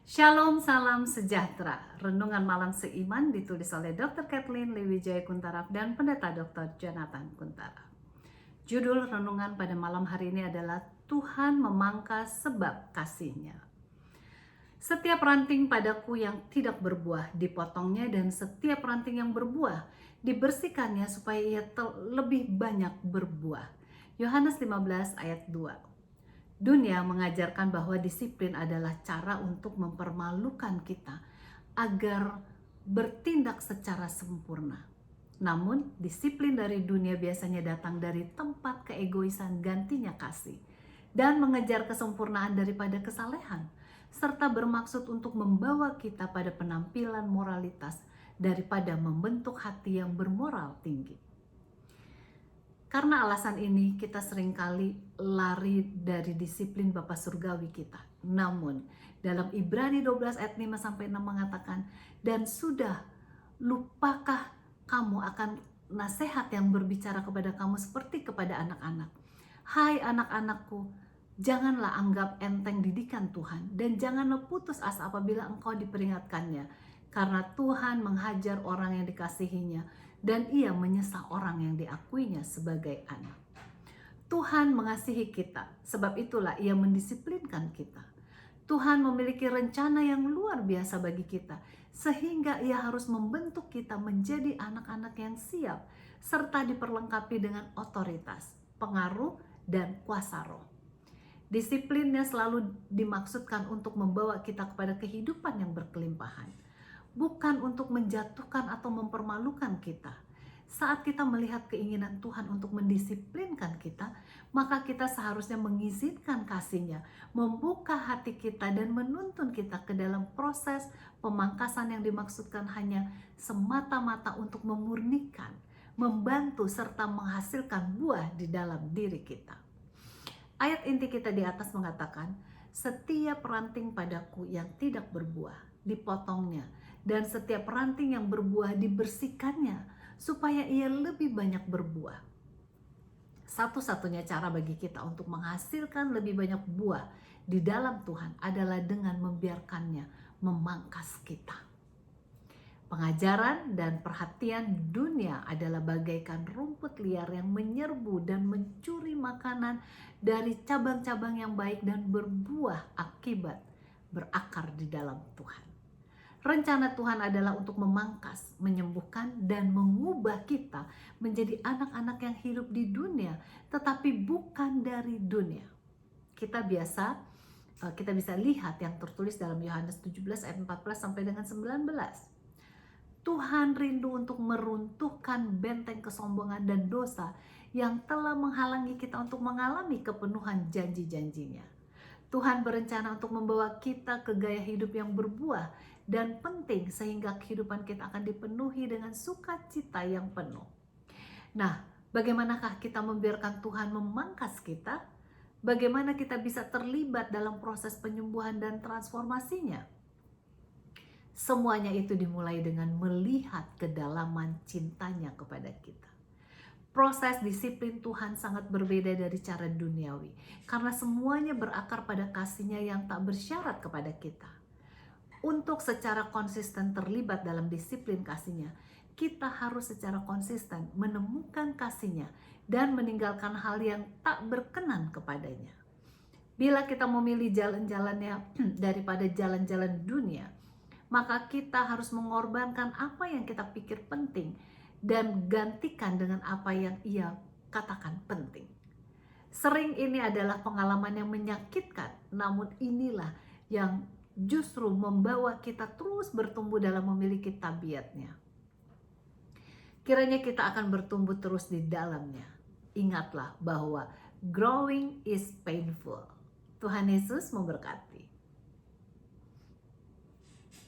Shalom, salam sejahtera. Renungan malam seiman ditulis oleh Dr. Kathleen Lewijaya Kuntaraf dan Pendeta Dr. Jonathan Kuntaraf. Judul renungan pada malam hari ini adalah Tuhan memangkas sebab kasih-Nya. Setiap ranting padaku yang tidak berbuah dipotongnya, dan setiap ranting yang berbuah dibersihkannya supaya ia lebih banyak berbuah. Yohanes 15 ayat 2. Dunia mengajarkan bahwa disiplin adalah cara untuk mempermalukan kita agar bertindak secara sempurna. Namun, disiplin dari dunia biasanya datang dari tempat keegoisan gantinya kasih dan mengejar kesempurnaan daripada kesalehan, serta bermaksud untuk membawa kita pada penampilan moralitas daripada membentuk hati yang bermoral tinggi. Karena alasan ini, kita seringkali lari dari disiplin Bapa Surgawi kita. Namun, dalam Ibrani 12 ayat 5-6 mengatakan, dan sudah lupakah kamu akan nasihat yang berbicara kepada kamu seperti kepada anak-anak. Hai anak-anakku, janganlah anggap enteng didikan Tuhan, dan janganlah putus asa apabila engkau diperingatkannya. Karena Tuhan menghajar orang yang dikasihinya, dan ia menyesal orang yang diakuinya sebagai anak. Tuhan mengasihi kita, sebab itulah ia mendisiplinkan kita. Tuhan memiliki rencana yang luar biasa bagi kita, sehingga ia harus membentuk kita menjadi anak-anak yang siap, serta diperlengkapi dengan otoritas, pengaruh, dan kuasa roh. Disiplinnya selalu dimaksudkan untuk membawa kita kepada kehidupan yang berkelimpahan, bukan untuk menjatuhkan atau mempermalukan kita. Saat kita melihat keinginan Tuhan untuk mendisiplinkan kita, maka kita seharusnya mengizinkan kasih-Nya, membuka hati kita dan menuntun kita ke dalam proses pemangkasan yang dimaksudkan hanya semata-mata untuk memurnikan, membantu, serta menghasilkan buah di dalam diri kita. Ayat inti kita di atas mengatakan, setiap ranting padaku yang tidak berbuah dipotongnya, dan setiap ranting yang berbuah dibersihkannya, supaya ia lebih banyak berbuah. Satu-satunya cara bagi kita untuk menghasilkan lebih banyak buah di dalam Tuhan adalah dengan membiarkannya memangkas kita. Pengajaran dan perhatian dunia adalah bagaikan rumput liar yang menyerbu dan mencuri makanan dari cabang-cabang yang baik dan berbuah akibat berakar di dalam Tuhan. Rencana Tuhan adalah untuk memangkas, menyembuhkan, dan mengubah kita menjadi anak-anak yang hidup di dunia, tetapi bukan dari dunia. Kita bisa lihat yang tertulis dalam Yohanes 17 ayat 14 sampai dengan 19. Tuhan rindu untuk meruntuhkan benteng kesombongan dan dosa yang telah menghalangi kita untuk mengalami kepenuhan janji-janjinya. Tuhan berencana untuk membawa kita ke gaya hidup yang berbuah dan penting, sehingga kehidupan kita akan dipenuhi dengan sukacita yang penuh. Nah, bagaimanakah kita membiarkan Tuhan memangkas kita? Bagaimana kita bisa terlibat dalam proses penyembuhan dan transformasinya? Semuanya itu dimulai dengan melihat kedalaman cintanya kepada kita. Proses disiplin Tuhan sangat berbeda dari cara duniawi, karena semuanya berakar pada kasih-Nya yang tak bersyarat kepada kita. Untuk secara konsisten terlibat dalam disiplin kasih-Nya, kita harus secara konsisten menemukan kasih-Nya dan meninggalkan hal yang tak berkenan kepadanya. Bila kita memilih jalan-jalannya daripada jalan-jalan dunia, maka kita harus mengorbankan apa yang kita pikir penting dan gantikan dengan apa yang ia katakan penting. Sering ini adalah pengalaman yang menyakitkan, namun inilah yang justru membawa kita terus bertumbuh dalam memiliki tabiatnya. Kiranya kita akan bertumbuh terus di dalamnya. Ingatlah bahwa growing is painful. Tuhan Yesus memberkati.